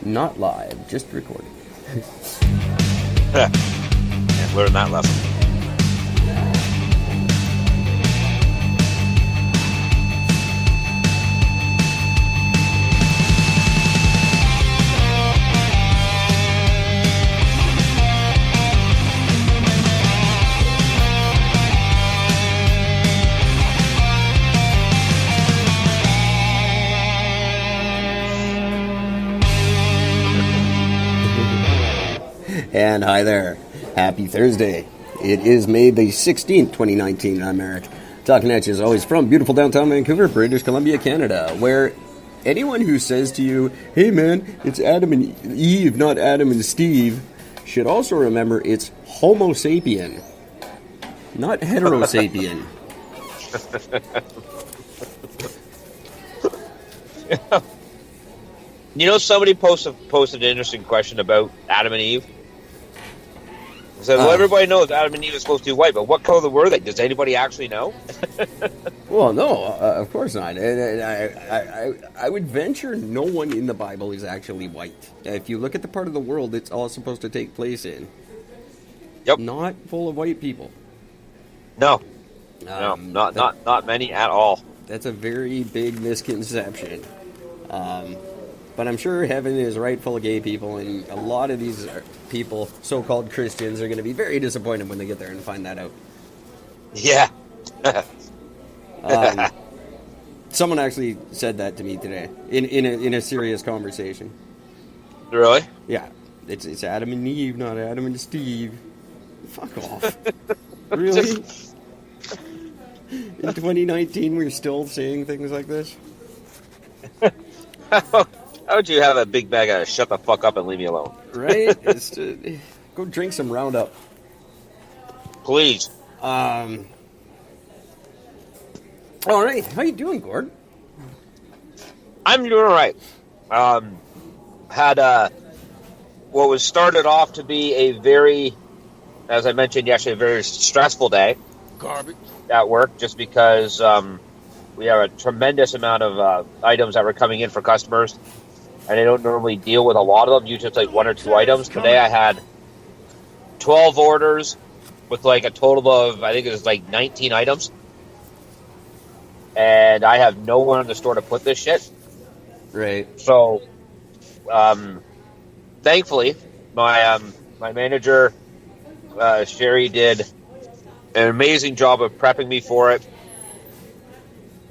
Not live, just recorded. Yeah, learn that lesson. And hi there. Happy Thursday. It is May the 16th, 2019. I'm Eric. Talking at you as always from beautiful downtown Vancouver, British Columbia, Canada, where anyone who says to you, hey man, it's Adam and Eve, not Adam and Steve, should also remember it's Homo sapien, not heterosapien. You know, somebody posted an interesting question about Adam and Eve. They said, well, everybody knows Adam and Eve is supposed to be white, but what color were they? Does anybody actually know? Well, no, of course not. I would venture no one in the Bible is actually white. If you look at the part of the world it's all supposed to take place in, Yep. not full of white people. No, not many at all. That's a very big misconception. But I'm sure heaven is right full of gay people, and a lot of these people, so-called Christians, are going to be very disappointed when they get there and find that out. Yeah. Someone actually said that to me today in a serious conversation. Really? Yeah, it's Adam and Eve, not Adam and Steve. Fuck off. Really? In 2019, we're still saying things like this? How would you have a big bag of shut the fuck up and leave me alone? Right? Go drink some Roundup. Please. All right. How you doing, Gord? I'm doing all right. Had what was started off to be a very, as I mentioned yesterday, a very stressful day. Garbage. At work, just because we have a tremendous amount of items that were coming in for customers, and they don't normally deal with a lot of them. Usually it's like one or two items. Today I had 12 orders with like a total of, I think it was like 19 items. And I have no one in the store to put this shit. Right. So, thankfully, my manager, Sherry, did an amazing job of prepping me for it.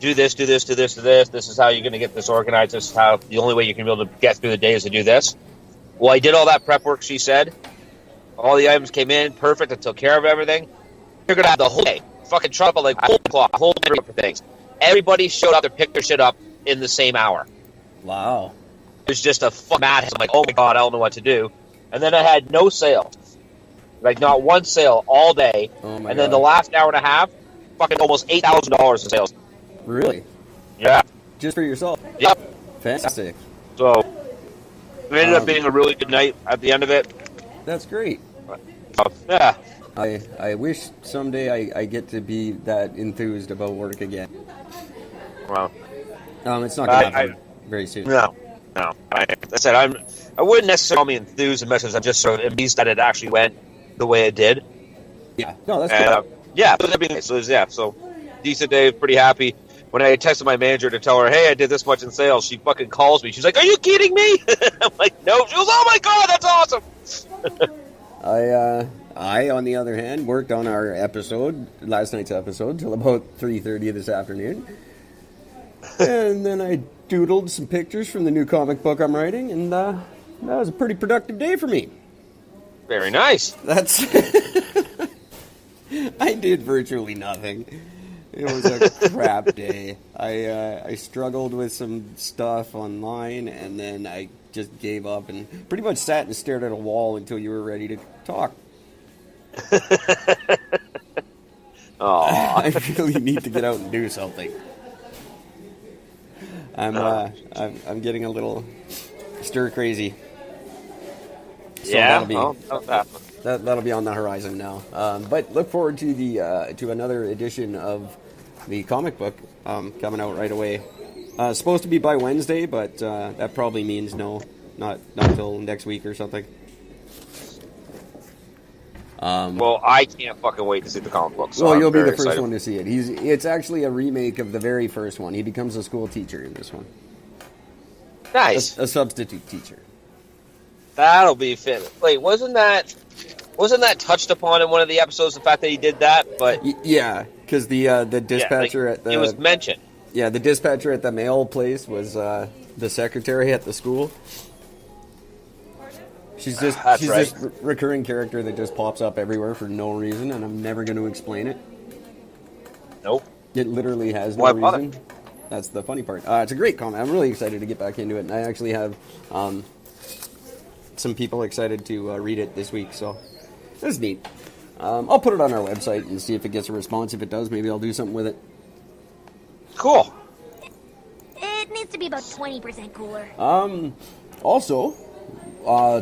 Do this, do this, do this, do this. This is how you're going to get this organized. This is how the only way you can be able to get through the day is to do this. Well, I did all that prep work, she said. All the items came in perfect. I took care of everything. You're going to have the whole day. Fucking trouble, like whole clock, whole day for things. Everybody showed up to pick their shit up in the same hour. Wow. It was just a fucking madness. I'm like, oh my God, I don't know what to do. And then I had no sale. Like, not one sale all day. Oh my and then God. the last hour and a half, fucking almost $8,000 in sales. Really? Yeah. Just for yourself? Yep. Fantastic. So, it ended up being a really good night at the end of it. That's great. Yeah. I wish someday I get to be that enthused about work again. Well, It's not going to happen very soon. No. I said I wouldn't necessarily be enthused as much as I'm just sort of amazed that it actually went the way it did. Yeah. No, that's And, good. yeah, so that'd be nice. So decent day, pretty happy. When I texted my manager to tell her, hey, I did this much in sales, she fucking calls me. She's like, are you kidding me? I'm like, no. She goes, oh my God, that's awesome. I, on the other hand, worked on our last night's episode, till about 3:30 this afternoon. And then I doodled some pictures from the new comic book I'm writing, and that was a pretty productive day for me. Very nice. That's... I did virtually nothing. It was a crap day. I struggled with some stuff online, and then I just gave up and pretty much sat and stared at a wall until you were ready to talk. I really need to get out and do something. I'm getting a little stir crazy. So Yeah, that'll be on the horizon now. But look forward to to another edition of the comic book coming out right away. Supposed to be by Wednesday, but that probably means no. not until next week or something. Well, I can't fucking wait to see the comic book. So well, I'm you'll be very the first excited. one to see it. It's actually a remake of the very first one. He becomes a school teacher in this one. Nice. A substitute teacher. That'll be fit. Wait, wasn't that touched upon in one of the episodes? The fact that he did that, but Yeah, because the dispatcher at the it was mentioned. Yeah, the dispatcher at the mail place was the secretary at the school. She's That's right. this recurring character that just pops up everywhere for no reason, and I'm never going to explain it. Nope. It literally has no Why bother? reason. That's the funny part. It's a great comic. I'm really excited to get back into it, and I actually have some people excited to read it this week, so that's neat. I'll put it on our website and see if it gets a response. If it does, maybe I'll do something with it. Cool. It needs to be about 20% cooler. Also,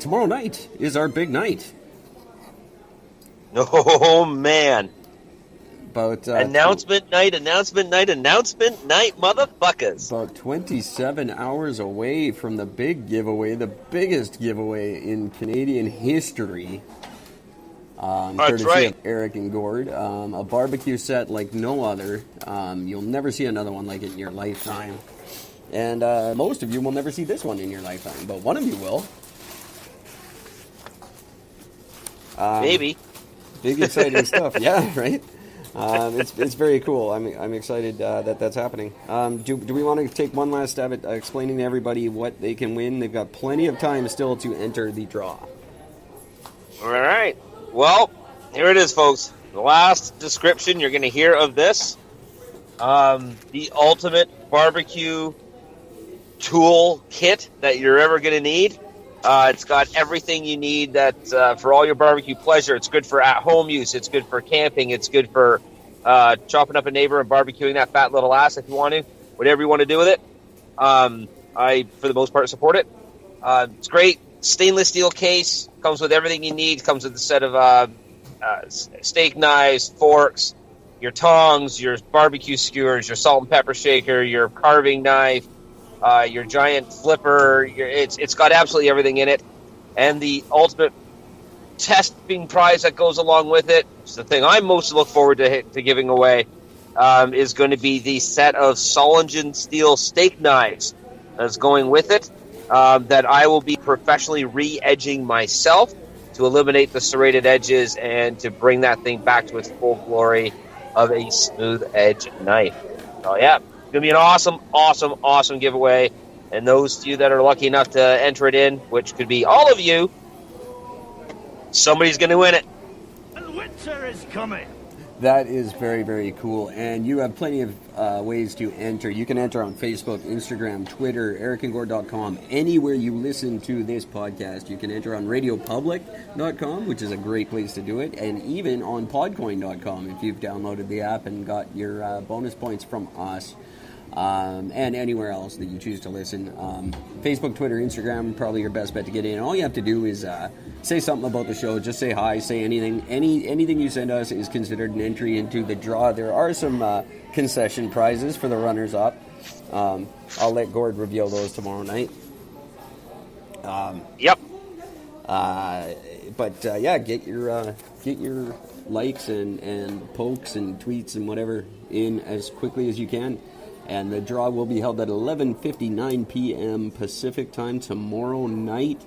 tomorrow night is our big night. Oh man. About Announcement night, motherfuckers. About 27 hours away from the big giveaway, the biggest giveaway in Canadian history. That's Courtesy right. of Eric and Gord. A barbecue set like no other. You'll never see another one like it in your lifetime. And most of you will never see this one in your lifetime, but one of you will. Maybe. Big exciting stuff. Yeah, right? It's very cool. I'm excited that's happening. Do we want to take one last stab at explaining to everybody what they can win? They've got plenty of time still to enter the draw. All right. Well, here it is, folks. The last description you're going to hear of this. The ultimate barbecue tool kit that you're ever going to need. It's got everything you need that for all your barbecue pleasure. It's good for at-home use. It's good for camping. It's good for chopping up a neighbor and barbecuing that fat little ass if you want to. Whatever you want to do with it. I, for the most part, support it. It's great. Stainless steel case. Comes with everything you need. Comes with a set of steak knives, forks, your tongs, your barbecue skewers, your salt and pepper shaker, your carving knife, your giant flipper. It's got absolutely everything in it. And the ultimate testing prize that goes along with it, which is the thing I most look forward to giving away, is going to be the set of Solingen steel steak knives that's going with it. That I will be professionally re-edging myself to eliminate the serrated edges and to bring that thing back to its full glory of a smooth edge knife. So yeah, it's going to be an awesome, awesome, awesome giveaway. And those of you that are lucky enough to enter it in, which could be all of you, somebody's going to win it. And winter is coming. That is very, very cool. And you have plenty of ways to enter. You can enter on Facebook, Instagram, Twitter, ericandgord.com. Anywhere you listen to this podcast, you can enter on radiopublic.com, which is a great place to do it. And even on podcoin.com if you've downloaded the app and got your bonus points from us. And anywhere else that you choose to listen. Facebook, Twitter, Instagram, probably your best bet to get in. All you have to do is say something about the show. Just say hi, say anything. Anything you send us is considered an entry into the draw. There are some concession prizes for the runners-up. I'll let Gord reveal those tomorrow night. Yep. But yeah, get your likes and pokes and tweets and whatever in as quickly as you can. And the draw will be held at 11:59 p.m. Pacific time tomorrow night.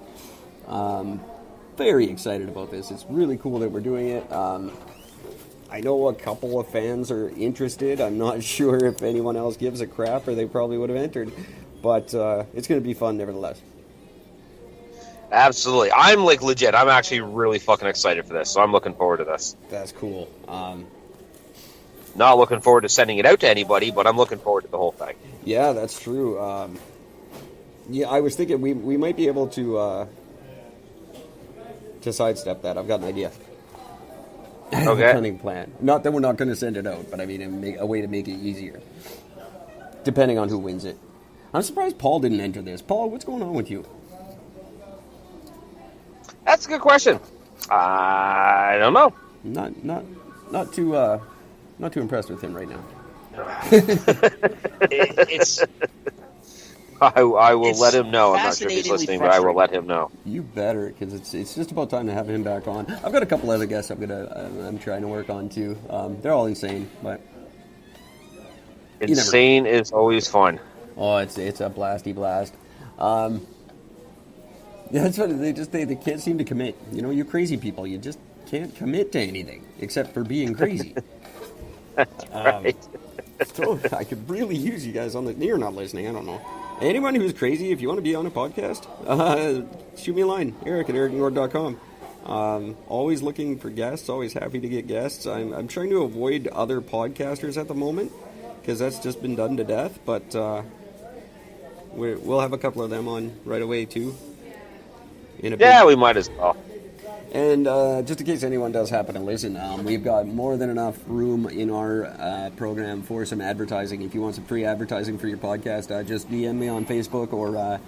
Very excited about this. It's really cool that we're doing it. I know a couple of fans are interested. I'm not sure if anyone else gives a crap, or they probably would have entered. But it's going to be fun nevertheless. Absolutely. I'm like legit. I'm actually really fucking excited for this. So I'm looking forward to this. That's cool. Not looking forward to sending it out to anybody, but I'm looking forward to the whole thing. Yeah, that's true. Yeah, I was thinking we might be able to sidestep that. I've got an idea. Okay. A cunning plan. Not that we're not going to send it out, but I mean a way to make it easier. Depending on who wins it. I'm surprised Paul didn't enter this. Paul, what's going on with you? That's a good question. I don't know. Not too impressed with him right now. I will It's let him know. I'm not sure if he's fascinatingly listening, but I will frustrating. let him know. You better, because it's just about time to have him back on. I've got a couple other guests I'm trying to work on too. They're all insane, but Insane is always fun. oh, it's a blasty blast. Yeah, that's what they can't seem to commit. You know, you crazy people, you just can't commit to anything except for being crazy. Right. So I could really use you guys on the. You're not listening. I don't know. Anyone who's crazy, if you want to be on a podcast, shoot me a line. Eric@ericandgord.com. Always looking for guests. Always happy to get guests. I'm trying to avoid other podcasters at the moment because that's just been done to death. But we'll have a couple of them on right away too. Yeah, we might as well. And just in case anyone does happen to listen, we've got more than enough room in our program for some advertising. If you want some free advertising for your podcast, just DM me on Facebook or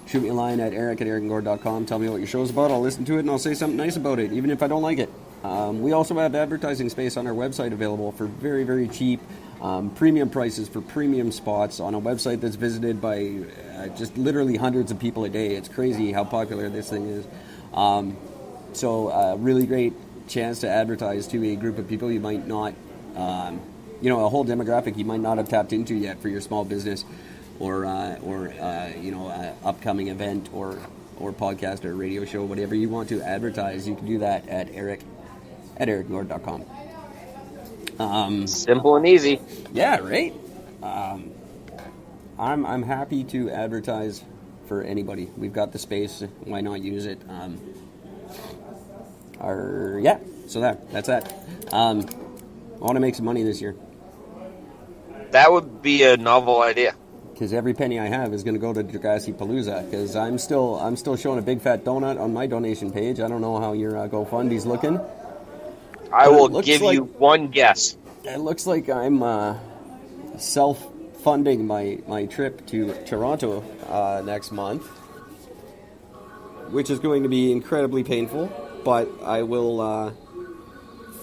shoot me a line at eric@ericandgord.com. Tell me what your show's about. I'll listen to it and I'll say something nice about it, even if I don't like it. We also have advertising space on our website available for very, very cheap. Premium prices for premium spots on a website that's visited by just literally hundreds of people a day. It's crazy how popular this thing is. So really great chance to advertise to a group of people you might not, a whole demographic you might not have tapped into yet for your small business or upcoming event or podcast or radio show, whatever you want to advertise. You can do that at eric@ericandgord.com. Simple and easy. Yeah, right. I'm happy to advertise for anybody. We've got the space. Why not use it? So that's that. I want to make some money this year That would be a novel idea. because every penny I have is going to go to Degrassi Palooza. Because I'm still showing a big fat donut on my donation page. I don't know how your GoFundMe's looking. I But it will looks give like- you one guess. It looks like I'm self-funding my trip to Toronto next month, which is going to be incredibly painful, but I will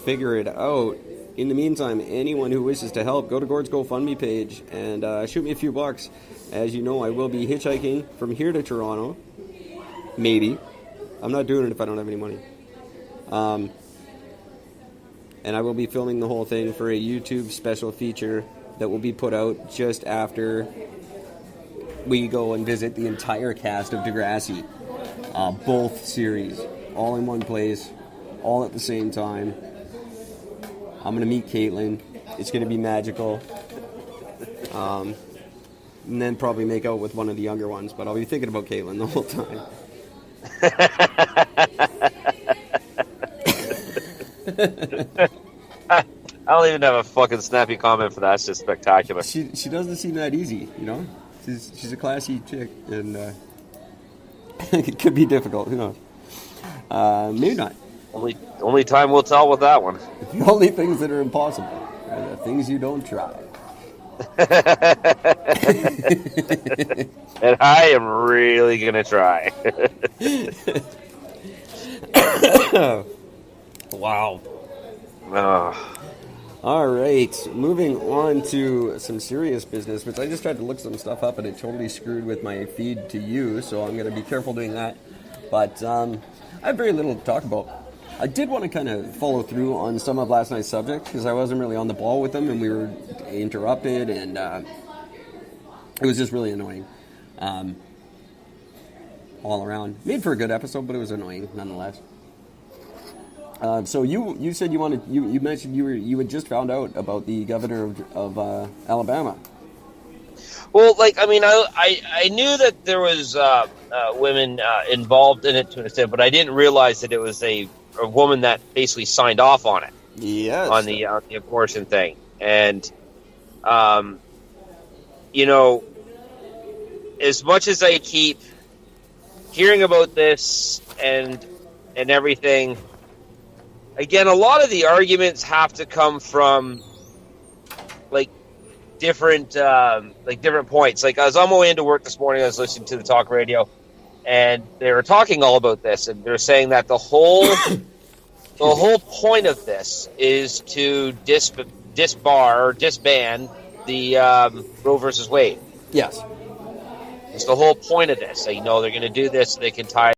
figure it out. In the meantime, anyone who wishes to help, go to Gord's GoFundMe page and shoot me a few bucks. As you know, I will be hitchhiking from here to Toronto. Maybe. I'm not doing it if I don't have any money. And I will be filming the whole thing for a YouTube special feature that will be put out just after we go and visit the entire cast of Degrassi. Both series, all in one place, all at the same time. I'm going to meet Caitlin. It's going to be magical. And then probably make out with one of the younger ones, but I'll be thinking about Caitlin the whole time. I don't even have a fucking snappy comment for that. It's just spectacular. She doesn't seem that easy, you know? She's a classy chick, and it could be difficult. Who knows? Maybe not. Only time will tell with that one. The only things that are impossible are the things you don't try. And I am really gonna try. Wow. Oh. All right, moving on to some serious business, which I just tried to look some stuff up, and it totally screwed with my feed to you, so I'm going to be careful doing that. But I have very little to talk about. I did want to kind of follow through on some of last night's subject, because I wasn't really on the ball with them, and we were interrupted, and it was just really annoying all around. Made for a good episode, but it was annoying nonetheless. So you said you mentioned you had just found out about the governor of Alabama. Well, I knew that there was women involved in it to an extent, but I didn't realize that it was a woman that basically signed off on it. Yes. On the abortion thing, and as much as I keep hearing about this and everything. Again, a lot of the arguments have to come from different points. Like, I was on my way into work this morning, I was listening to the talk radio, and they were talking all about this, and they're saying that the whole point of this is to disband the Roe versus Wade. Yes. It's the whole point of this. They know they're going to do this so they can tie